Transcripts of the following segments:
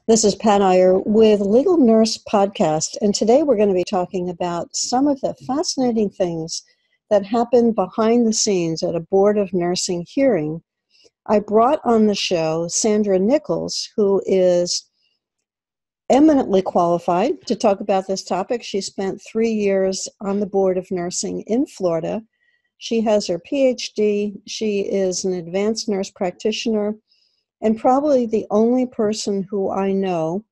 This is Pat Iyer with Legal Nurse Podcast, and today we're going to be talking about some of the fascinating things that happen behind the scenes at a Board of Nursing hearing. I brought on the show Sandra Nichols, who is eminently qualified to talk about this topic. She spent 3 years on the Board of Nursing in Florida. She has her PhD. She is an advanced nurse practitioner and probably the only person who I know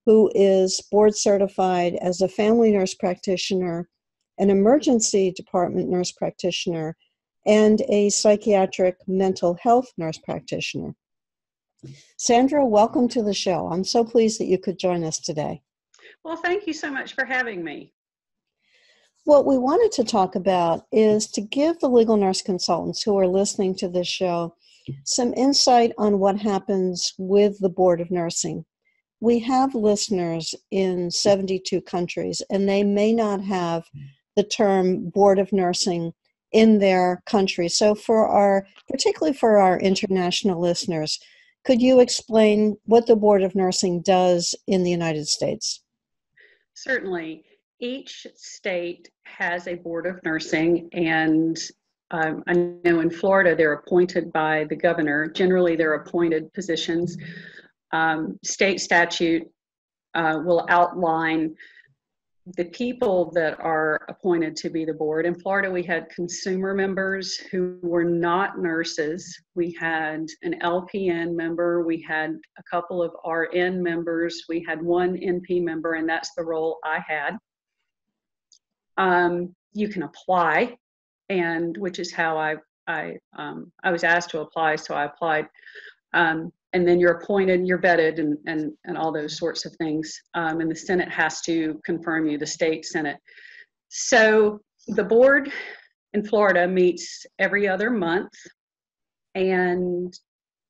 who is board certified as a family nurse practitioner, an emergency department nurse practitioner, and a psychiatric mental health nurse practitioner. Sandra, welcome to the show. I'm so pleased that you could join us today. Well, thank you so much for having me. What we wanted to talk about is to give the legal nurse consultants who are listening to this show some insight on what happens with the Board of Nursing. We have listeners in 72 countries, and they may not have the term Board of Nursing in their country. So particularly for our international listeners, could you explain what the Board of Nursing does in the United States? Certainly. Each state has a Board of Nursing, and I know in Florida they're appointed by the governor. Generally, they're appointed positions. State statute will outline the people that are appointed to be the board. In Florida, we had consumer members who were not nurses. We had an LPN member. We had a couple of RN members. We had one NP member, and that's the role I had. You can apply, and which is how I was asked to apply, so I applied. And then you're appointed, you're vetted, and all those sorts of things. And the Senate has to confirm you, the state Senate. So the board in Florida meets every other month, and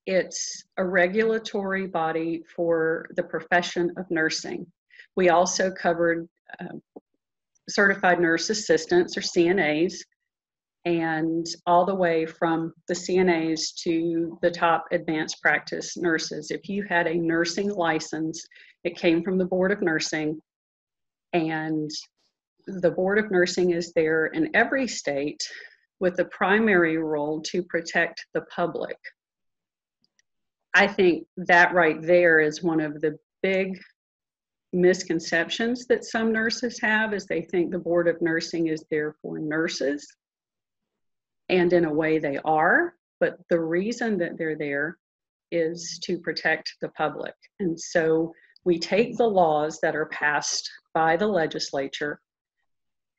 it's a regulatory body for the profession of nursing. We also covered certified nurse assistants, or CNAs, and all the way from the CNAs to the top advanced practice nurses. If you had a nursing license, it came from the Board of Nursing, and the Board of Nursing is there in every state with the primary role to protect the public. I think that right there is one of the big misconceptions that some nurses have, is they think the Board of Nursing is there for nurses. And in a way they are, but the reason that they're there is to protect the public. And so we take the laws that are passed by the legislature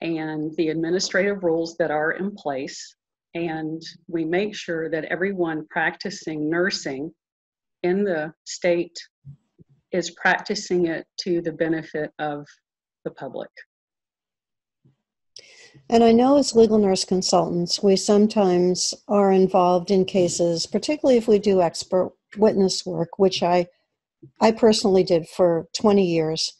and the administrative rules that are in place, and we make sure that everyone practicing nursing in the state is practicing it to the benefit of the public. And I know as legal nurse consultants, we sometimes are involved in cases, particularly if we do expert witness work, which I personally did for 20 years.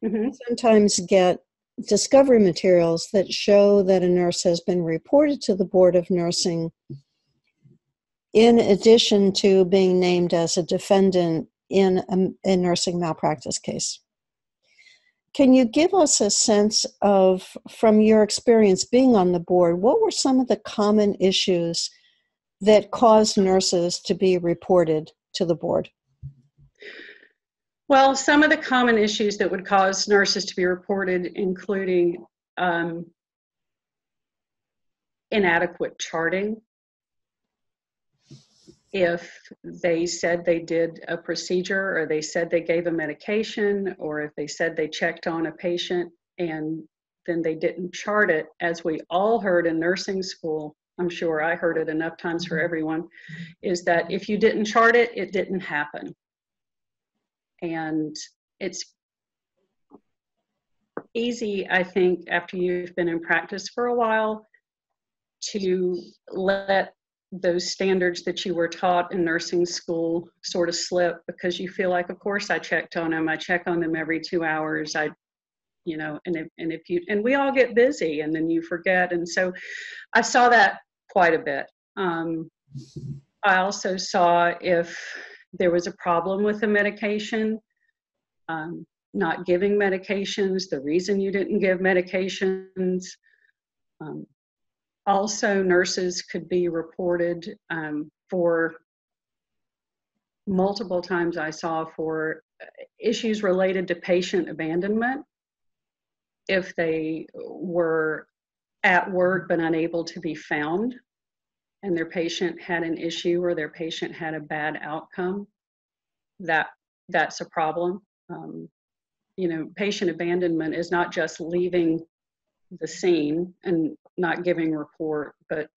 Mm-hmm. Sometimes get discovery materials that show that a nurse has been reported to the Board of Nursing in addition to being named as a defendant in a nursing malpractice case. Can you give us a sense of, from your experience being on the board, what were some of the common issues that caused nurses to be reported to the board? Well, some of the common issues that would cause nurses to be reported, including inadequate charting. If they said they did a procedure, or they said they gave a medication, or if they said they checked on a patient and then they didn't chart it, as we all heard in nursing school, I'm sure I heard it enough times for everyone, is that if you didn't chart it, it didn't happen. And it's easy, I think, after you've been in practice for a while, to let those standards that you were taught in nursing school sort of slip, because you feel like, of course I checked on them. I check on them every 2 hours. And we all get busy and then you forget. And so I saw that quite a bit. I also saw if there was a problem with the medication, not giving medications, the reason you didn't give medications. Also, nurses could be reported for multiple times I saw for issues related to patient abandonment. If they were at work but unable to be found and their patient had an issue or their patient had a bad outcome, that's a problem. Patient abandonment is not just leaving the scene and not giving report, but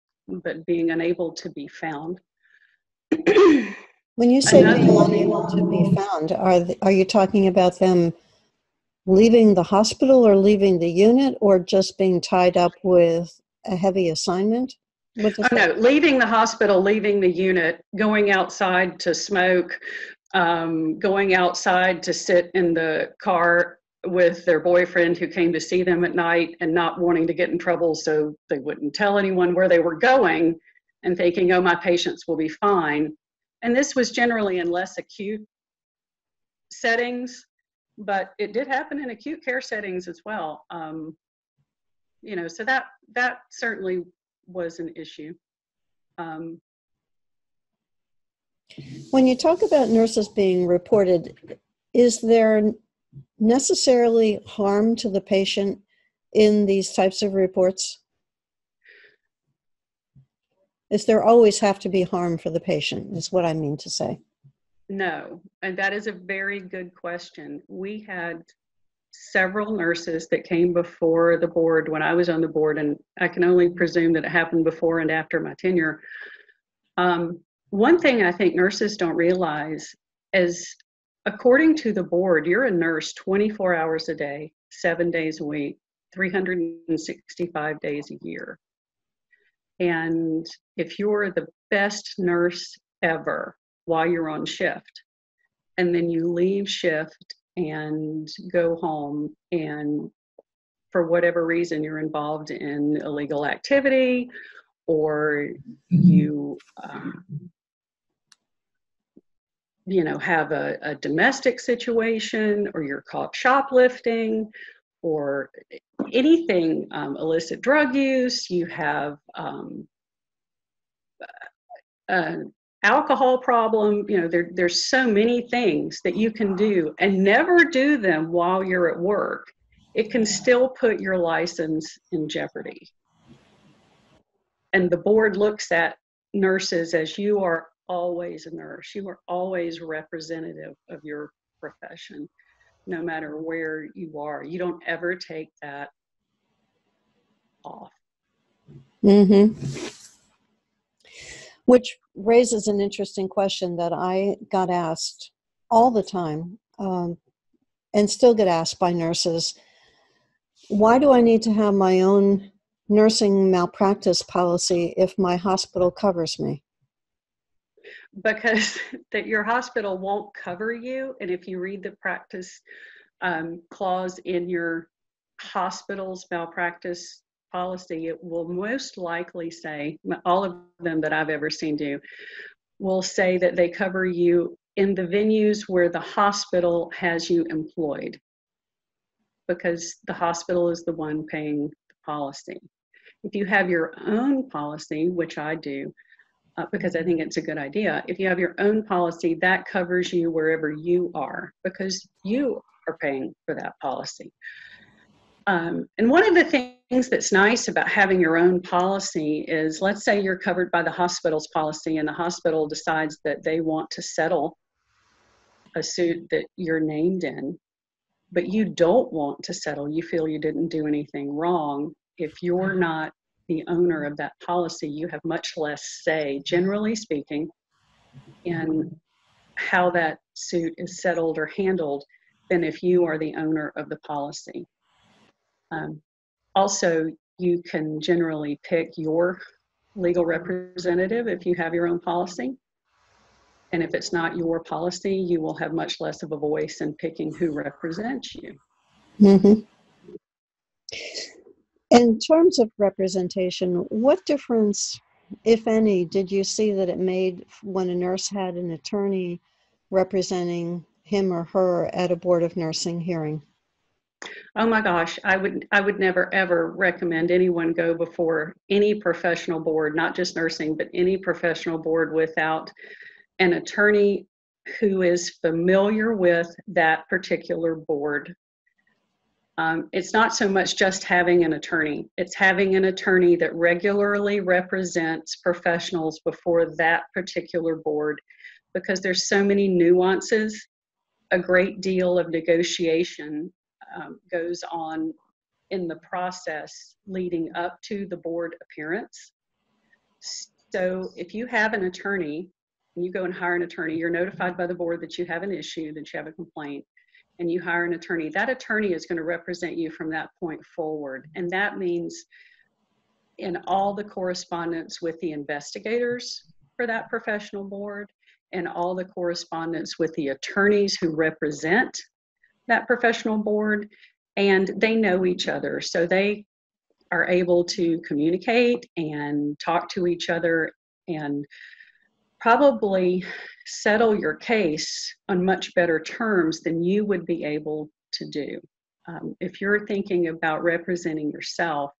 being unable to be found. When you say being unable to be found, are you talking about them leaving the hospital or leaving the unit, or just being tied up with a heavy assignment? No, leaving the hospital, leaving the unit, going outside to smoke, going outside to sit in the car with their boyfriend who came to see them at night and not wanting to get in trouble so they wouldn't tell anyone where they were going and thinking, oh, my patients will be fine. And this was generally in less acute settings, but it did happen in acute care settings as well. So that certainly was an issue. When you talk about nurses being reported, is there necessarily harm to the patient in these types of reports? Is there always have to be harm for the patient, is what I mean to say. No, and that is a very good question. We had several nurses that came before the board when I was on the board, and I can only presume that it happened before and after my tenure. One thing I think nurses don't realize is, according to the board, you're a nurse 24 hours a day, 7 days a week, 365 days a year. And if you're the best nurse ever while you're on shift, and then you leave shift and go home, and for whatever reason you're involved in illegal activity, or you have a domestic situation, or you're caught shoplifting, or anything, illicit drug use, you have an alcohol problem, there's so many things that you can do and never do them while you're at work. It can still put your license in jeopardy. And the board looks at nurses as you are always a nurse. You are always representative of your profession, no matter where you are. You don't ever take that off. Mm-hmm. Which raises an interesting question that I got asked all the time, and still get asked by nurses. Why do I need to have my own nursing malpractice policy if my hospital covers me? Because that your hospital won't cover you, and if you read the practice clause in your hospital's malpractice policy, it will most likely say, all of them that I've ever seen do, will say that they cover you in the venues where the hospital has you employed, because the hospital is the one paying the policy. If you have your own policy, which I do, because I think it's a good idea, if you have your own policy, that covers you wherever you are, because you are paying for that policy. And one of the things that's nice about having your own policy is, let's say you're covered by the hospital's policy and the hospital decides that they want to settle a suit that you're named in, but you don't want to settle, you feel you didn't do anything wrong. If you're not the owner of that policy, you have much less say, generally speaking, in how that suit is settled or handled than if you are the owner of the policy. Also, you can generally pick your legal representative if you have your own policy. And if it's not your policy, you will have much less of a voice in picking who represents you. Mm-hmm. In terms of representation, what difference, if any, did you see that it made when a nurse had an attorney representing him or her at a Board of Nursing hearing? Oh my gosh, I would never ever recommend anyone go before any professional board, not just nursing, but any professional board without an attorney who is familiar with that particular board. It's not so much just having an attorney, it's having an attorney that regularly represents professionals before that particular board, because there's so many nuances. A great deal of negotiation goes on in the process leading up to the board appearance. So if you have an attorney, and you go and hire an attorney, you're notified by the board that you have an issue, that you have a complaint, and you hire an attorney. That attorney is going to represent you from that point forward. And that means in all the correspondence with the investigators for that professional board, and all the correspondence with the attorneys who represent that professional board, and they know each other. So they are able to communicate and talk to each other and probably settle your case on much better terms than you would be able to do. If you're thinking about representing yourself,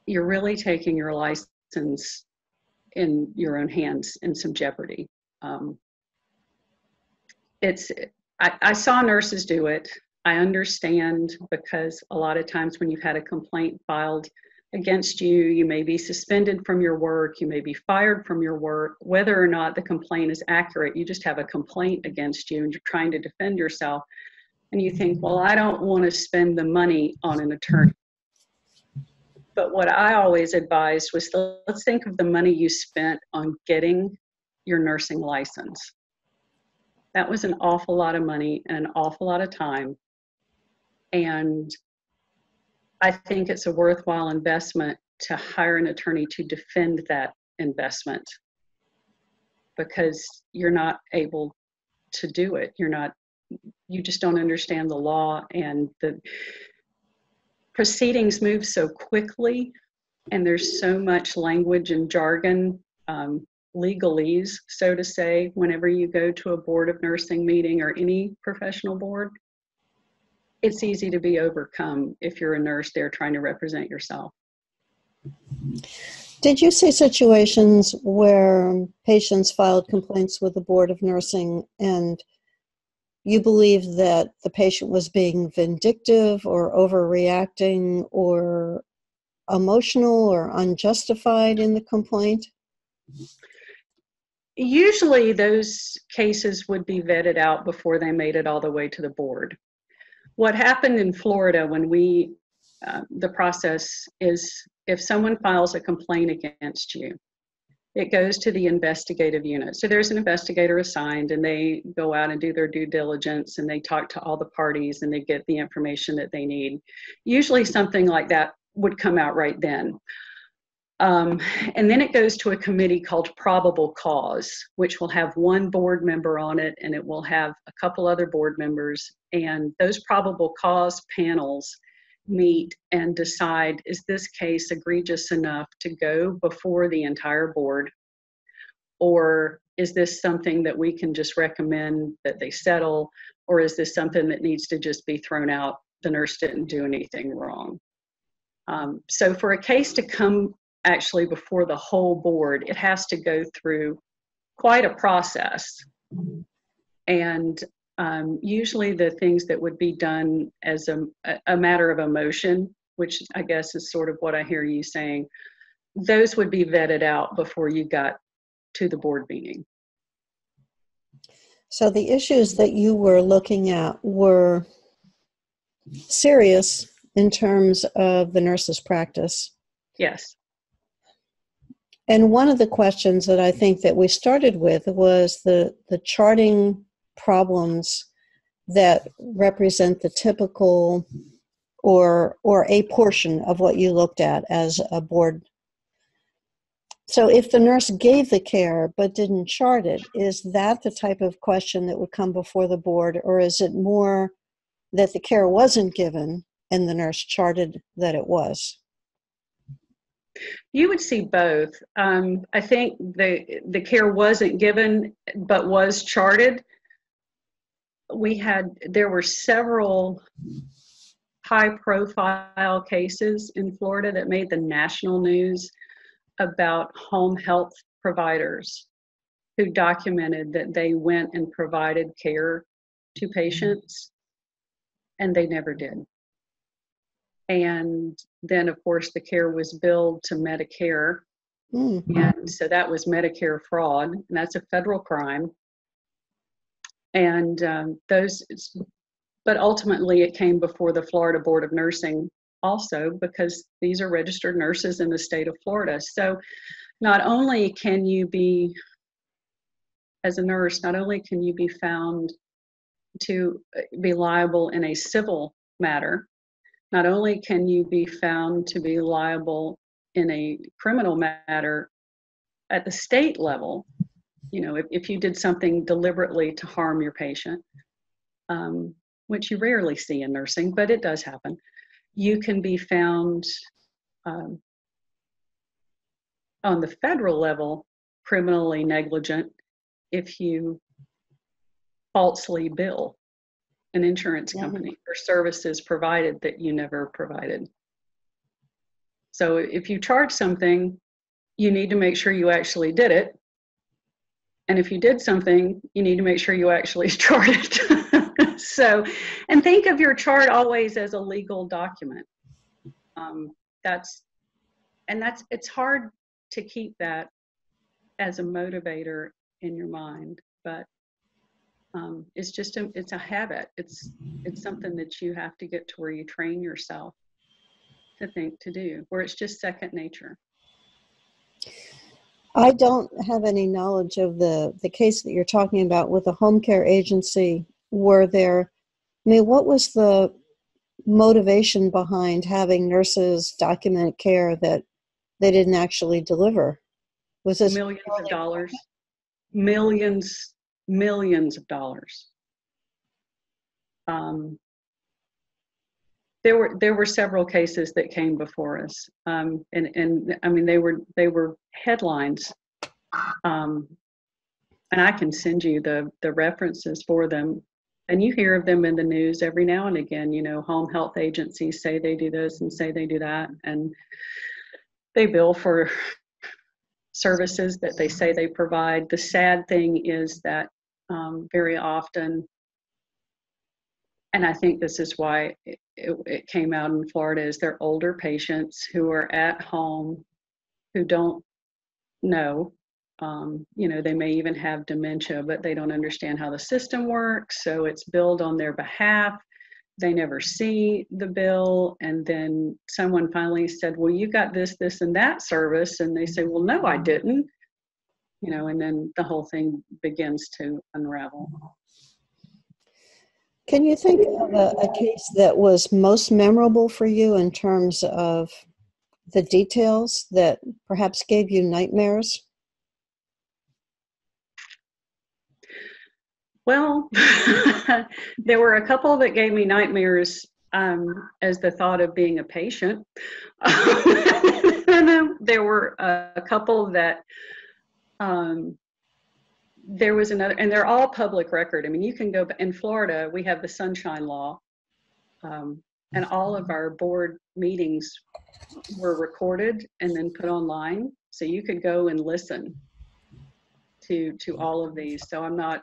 you're really taking your license in your own hands in some jeopardy. I saw nurses do it. I understand, because a lot of times when you've had a complaint filed against you, you may be suspended from your work, you may be fired from your work, whether or not the complaint is accurate. You just have a complaint against you and you're trying to defend yourself. And you think, well, I don't want to spend the money on an attorney. But what I always advised was, let's think of the money you spent on getting your nursing license. That was an awful lot of money and an awful lot of time. And I think it's a worthwhile investment to hire an attorney to defend that investment, because you're not able to do it. You just don't understand the law, and the proceedings move so quickly, and there's so much language and jargon, legalese, so to say, whenever you go to a Board of Nursing meeting or any professional board. It's easy to be overcome if you're a nurse there trying to represent yourself. Did you see situations where patients filed complaints with the Board of Nursing and you believe that the patient was being vindictive or overreacting or emotional or unjustified in the complaint? Usually those cases would be vetted out before they made it all the way to the board. What happened in Florida when the process is, if someone files a complaint against you, it goes to the investigative unit. So there's an investigator assigned, and they go out and do their due diligence, and they talk to all the parties, and they get the information that they need. Usually something like that would come out right then. And then it goes to a committee called probable cause, which will have one board member on it, and it will have a couple other board members. And those probable cause panels meet and decide, is this case egregious enough to go before the entire board? Or is this something that we can just recommend that they settle? Or is this something that needs to just be thrown out? The nurse didn't do anything wrong. So for a case to come actually before the whole board, it has to go through quite a process. And usually the things that would be done as a matter of emotion, which I guess is sort of what I hear you saying, those would be vetted out before you got to the board meeting. So the issues that you were looking at were serious in terms of the nurse's practice. Yes. And one of the questions that I think that we started with was the charting problems that represent the typical or a portion of what you looked at as a board. So if the nurse gave the care but didn't chart it, is that the type of question that would come before the board, or is it more that the care wasn't given and the nurse charted that it was? You would see both. I think the care wasn't given but was charted. there were several high-profile cases in Florida that made the national news about home health providers who documented that they went and provided care to patients, and they never did. And then, of course, the care was billed to Medicare, and so that was Medicare fraud, and that's a federal crime. And but ultimately it came before the Florida Board of Nursing also, because these are registered nurses in the state of Florida. So not only can you be, as a nurse, not only can you be found to be liable in a civil matter, not only can you be found to be liable in a criminal matter at the state level, if you did something deliberately to harm your patient, which you rarely see in nursing, but it does happen, you can be found on the federal level criminally negligent if you falsely bill an insurance company for services provided that you never provided. So if you charge something, you need to make sure you actually did it. And if you did something, you need to make sure you actually chart it. So, and think of your chart always as a legal document. It's hard to keep that as a motivator in your mind, but it's just it's a habit. It's something that you have to get to where you train yourself to think to do, where it's just second nature. I don't have any knowledge of the case that you're talking about with the home care agency. What was the motivation behind having nurses document care that they didn't actually deliver? Was this millions of dollars? Millions of dollars. There were several cases that came before us, and I mean they were headlines, and I can send you the references for them, and you hear of them in the news every now and again. Home health agencies say they do this and say they do that, and they bill for services that they say they provide. The sad thing is that very often, and I think this is why it came out in Florida, is they're older patients who are at home who don't know. They may even have dementia, but they don't understand how the system works, so it's billed on their behalf. They never see the bill, and then someone finally said, well, you got this, this, and that service, and they say, well, no, I didn't. And then the whole thing begins to unravel. Can you think of a case that was most memorable for you in terms of the details that perhaps gave you nightmares? Well, there were a couple that gave me nightmares as the thought of being a patient. And then there were a couple that there was another, and they're all public record. I mean, you can go, in Florida, we have the Sunshine Law, and all of our board meetings were recorded and then put online. So you could go and listen to all of these. So I'm not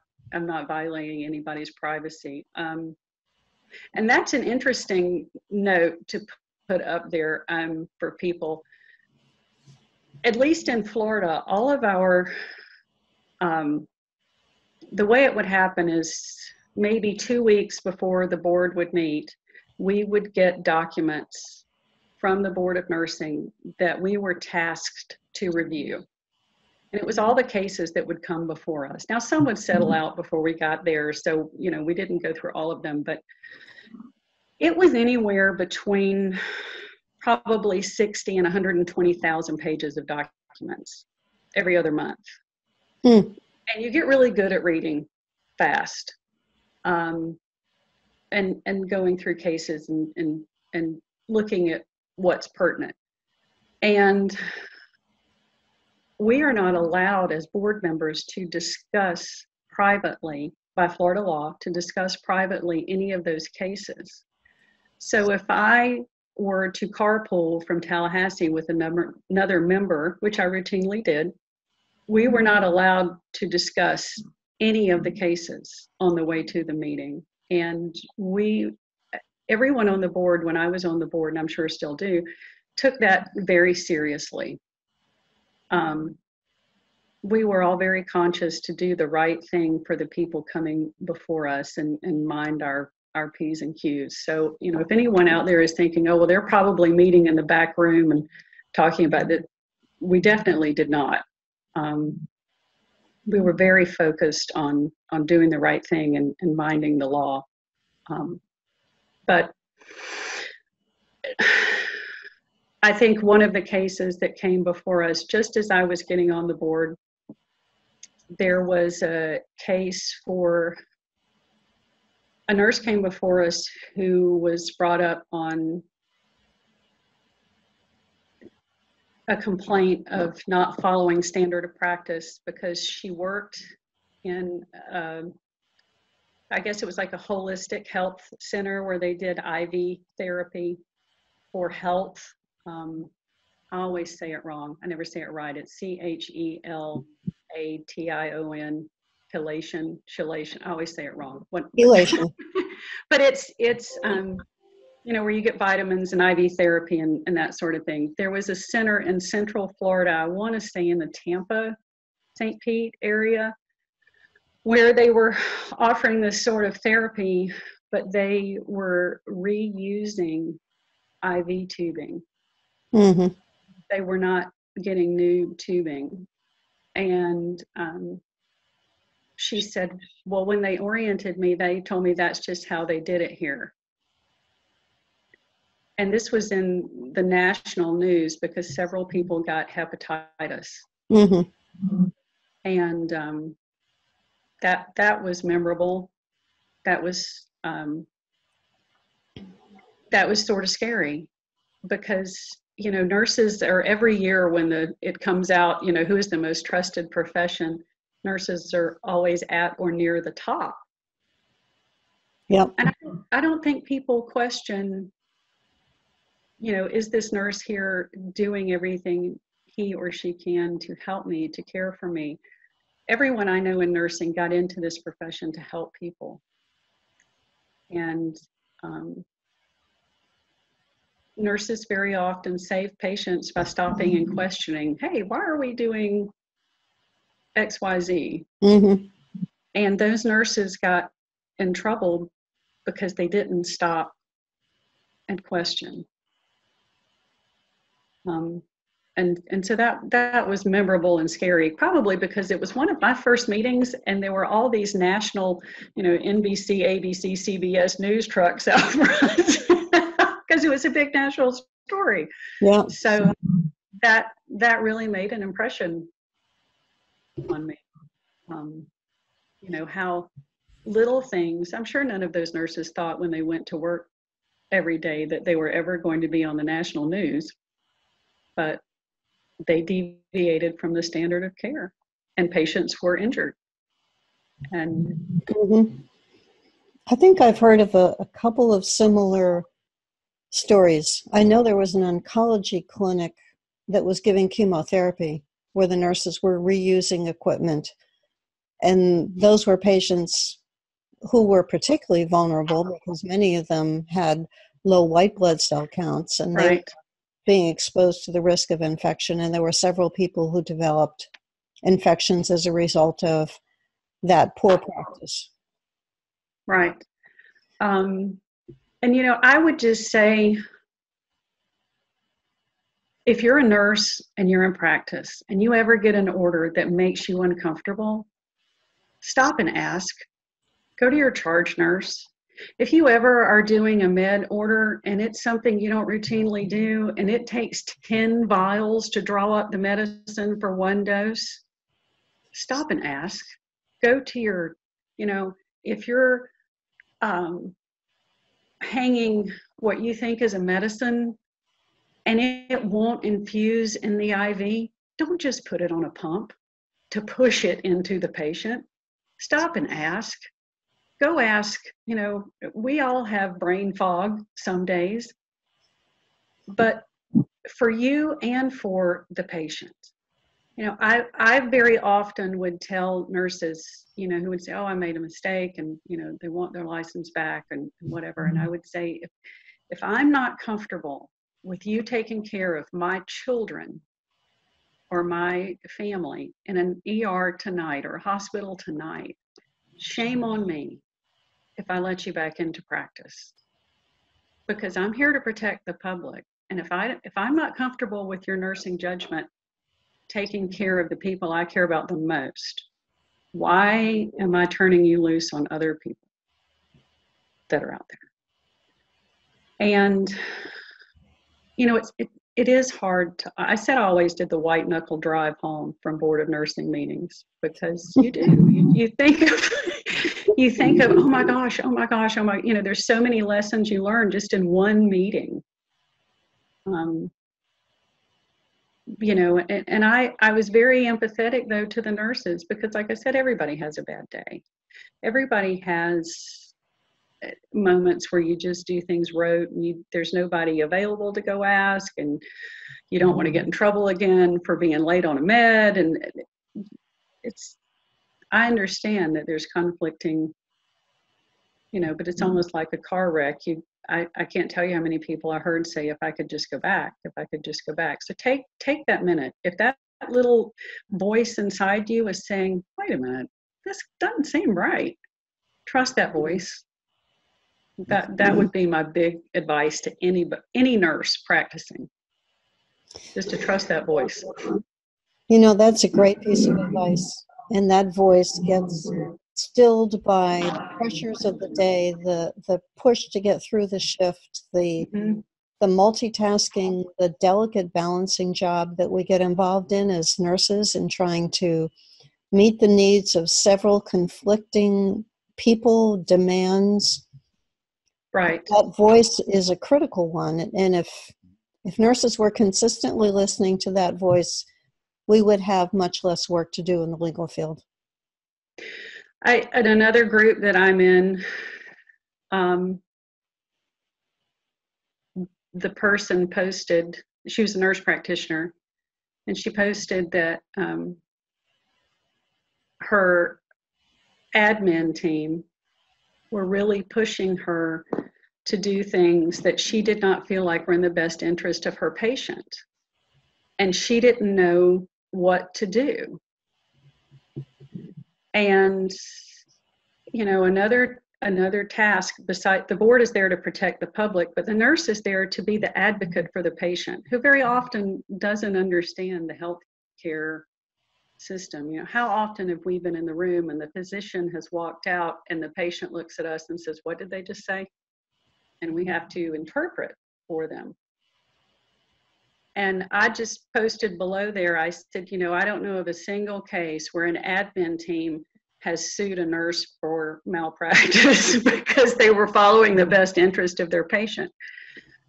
violating anybody's privacy. And that's an interesting note to put up there for people. At least in Florida, all of our, the way it would happen is maybe 2 weeks before the board would meet, we would get documents from the Board of Nursing that we were tasked to review. And it was all the cases that would come before us. Now, some would settle out before we got there, so we didn't go through all of them, but it was anywhere between probably 60 and 120,000 pages of documents every other month. And you get really good at reading fast, and going through cases and looking at what's pertinent. And we are not allowed as board members to discuss privately by Florida law to discuss privately any of those cases. So if I were to carpool from Tallahassee with another member, which I routinely did, we were not allowed to discuss any of the cases on the way to the meeting. And everyone on the board, when I was on the board, and I'm sure still do, took that very seriously. We were all very conscious to do the right thing for the people coming before us and mind our P's and Q's. So, if anyone out there is thinking, oh, well, they're probably meeting in the back room and talking about it, we definitely did not. We were very focused on doing the right thing and minding the law. But I think one of the cases that came before us, just as I was getting on the board, there was a case for a nurse came before us who was brought up on a complaint of not following standard of practice because she worked in, I guess it was like a holistic health center where they did IV therapy for health. I always say it wrong. I never say it right. It's CHELATION, chelation. I always say it wrong. Chelation. But it's where you get vitamins and IV therapy and that sort of thing. There was a center in Central Florida, I want to say in the Tampa, St. Pete area, where they were offering this sort of therapy, but they were reusing IV tubing. Mm-hmm. They were not getting new tubing. And she said, well, when they oriented me, they told me that's just how they did it here. And this was in the national news because several people got hepatitis. Mm-hmm. And that was memorable. That was sort of scary because, nurses are every year when it comes out, who is the most trusted profession, nurses are always at or near the top. Yep. And I don't think people question, is this nurse here doing everything he or she can to help me, to care for me? Everyone I know in nursing got into this profession to help people. And nurses very often save patients by stopping and questioning, hey, why are we doing XYZ? Mm-hmm. And those nurses got in trouble because they didn't stop and question. And so that was memorable and scary, probably because it was one of my first meetings and there were all these national, NBC, ABC, CBS news trucks out front because it was a big national story. Yeah. So that really made an impression on me. How little things, I'm sure none of those nurses thought when they went to work every day that they were ever going to be on the national news, but they deviated from the standard of care and patients were injured. And Mm-hmm. I think I've heard of a couple of similar stories. I know there was an oncology clinic that was giving chemotherapy where the nurses were reusing equipment. And those were patients who were particularly vulnerable because many of them had low white blood cell counts and they were being exposed to the risk of infection. And there were several people who developed infections as a result of that poor practice. Right. And, I would just say, if you're a nurse and you're in practice and you ever get an order that makes you uncomfortable, stop and ask. Go to your charge nurse. If you ever are doing a med order and it's something you don't routinely do and it takes 10 vials to draw up the medicine for one dose, stop and ask. Go to your, if you're hanging what you think is a medicine and it won't infuse in the IV, don't just put it on a pump to push it into the patient. Stop and ask. go ask, we all have brain fog some days, but for you and for the patient. I very often would tell nurses, who would say, oh, I made a mistake, and, they want their license back and whatever. And I would say, if I'm not comfortable with you taking care of my children or my family in an ER tonight or a hospital tonight, shame on me if I let you back into practice, because I'm here to protect the public. And if I'm not comfortable with your nursing judgment taking care of the people I care about the most, why am I turning you loose on other people that are out there? And it is hard to, I said I always did the white knuckle drive home from Board of Nursing meetings, because you do. You think of, oh my gosh, there's so many lessons you learn just in one meeting. And I was very empathetic, though, to the nurses, because, like I said, everybody has a bad day. Everybody has moments where you just do things rote, and there's nobody available to go ask, and you don't want to get in trouble again for being late on a med. And I understand that there's conflicting, but it's almost like a car wreck. I can't tell you how many people I heard say, if I could just go back, if I could just go back. So take that minute. If that little voice inside you is saying, wait a minute, this doesn't seem right, trust that voice. That would be my big advice to any nurse practicing, just to trust that voice. That's a great piece of advice. And that voice gets stilled by the pressures of the day, the push to get through the shift, the multitasking, the delicate balancing job that we get involved in as nurses, in trying to meet the needs of several conflicting people, demands. Right. That voice is a critical one. And if nurses were consistently listening to that voice, we would have much less work to do in the legal field. At another group that I'm in, the person posted, she was a nurse practitioner, and she posted that her admin team were really pushing her to do things that she did not feel like were in the best interest of her patient. And she didn't know what to do. And, another task, beside the board is there to protect the public, but the nurse is there to be the advocate for the patient, who very often doesn't understand the healthcare system. How often have we been in the room and the physician has walked out and the patient looks at us and says, what did they just say? And we have to interpret for them. And I just posted below there, I said, I don't know of a single case where an admin team has sued a nurse for malpractice because they were following the best interest of their patient.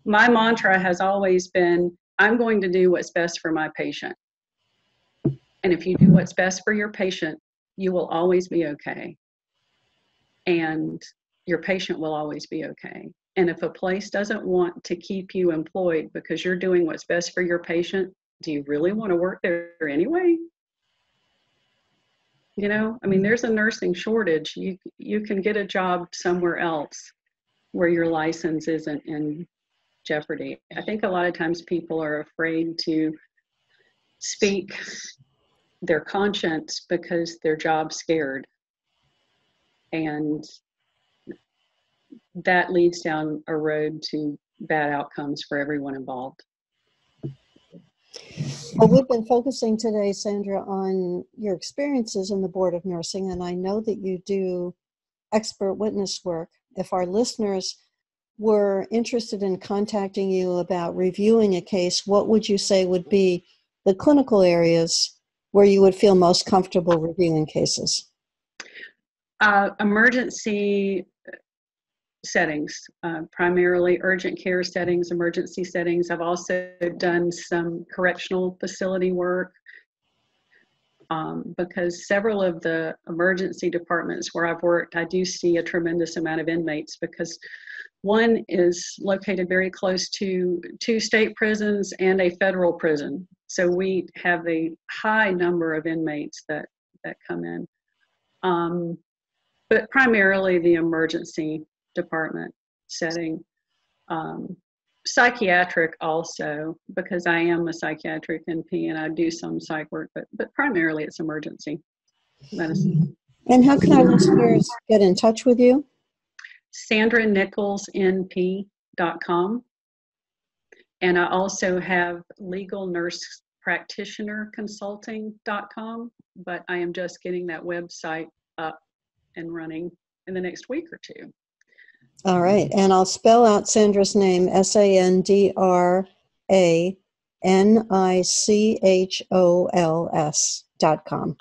My mantra has always been, I'm going to do what's best for my patient. And if you do what's best for your patient, you will always be okay. And your patient will always be okay. And if a place doesn't want to keep you employed because you're doing what's best for your patient, do you really want to work there anyway? There's a nursing shortage. You can get a job somewhere else where your license isn't in jeopardy. I think a lot of times people are afraid to speak their conscience because their job's scared. And that leads down a road to bad outcomes for everyone involved. Well, we've been focusing today, Sandra, on your experiences in the Board of Nursing, and I know that you do expert witness work. If our listeners were interested in contacting you about reviewing a case, what would you say would be the clinical areas where you would feel most comfortable reviewing cases? Emergency settings, primarily urgent care settings, emergency settings. I've also done some correctional facility work. because several of the emergency departments where I've worked, I do see a tremendous amount of inmates, because one is located very close to two state prisons and a federal prison. So we have a high number of inmates that come in. But primarily the emergency department setting. Psychiatric also, because I am a psychiatric NP and I do some psych work, but primarily it's emergency medicine. And how can our listeners get in touch with you? Sandra Nichols NP.com. And I also have legal nurse practitioner consulting.com, but I am just getting that website up and running in the next week or two. All right. And I'll spell out Sandra's name, SandraNichols.com.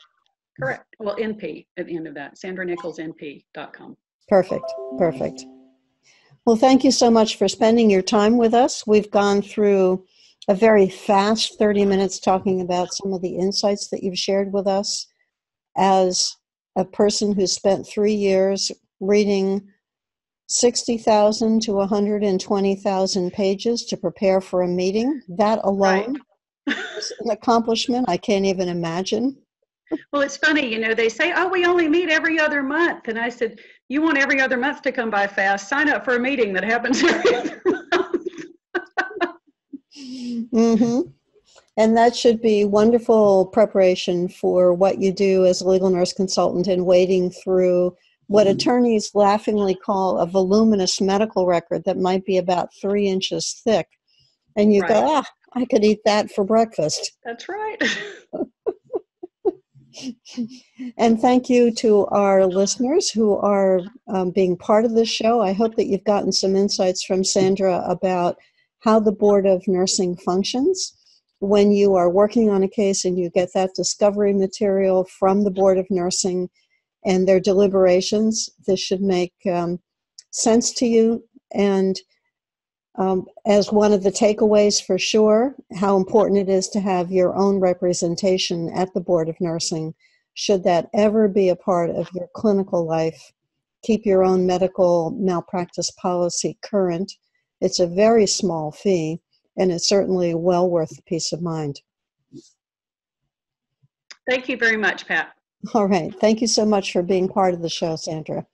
Correct. Well, NP at the end of that, SandraNicholsNP.com. Perfect. Perfect. Well, thank you so much for spending your time with us. We've gone through a very fast 30 minutes talking about some of the insights that you've shared with us. As a person who spent 3 years reading 60,000 to 120,000 pages to prepare for a meeting, that alone is an accomplishment I can't even imagine. Well, it's funny, they say, oh, we only meet every other month. And I said, you want every other month to come by fast? Sign up for a meeting that happens every other month. Mm-hmm. And that should be wonderful preparation for what you do as a legal nurse consultant in wading through what attorneys laughingly call a voluminous medical record that might be about 3 inches thick. And you go, I could eat that for breakfast. That's right. And thank you to our listeners who are being part of this show. I hope that you've gotten some insights from Sandra about how the Board of Nursing functions. When you are working on a case and you get that discovery material from the Board of Nursing and their deliberations, this should make sense to you. And as one of the takeaways for sure, how important it is to have your own representation at the Board of Nursing. Should that ever be a part of your clinical life, keep your own medical malpractice policy current. It's a very small fee, and it's certainly well worth the peace of mind. Thank you very much, Pat. All right. Thank you so much for being part of the show, Sandra.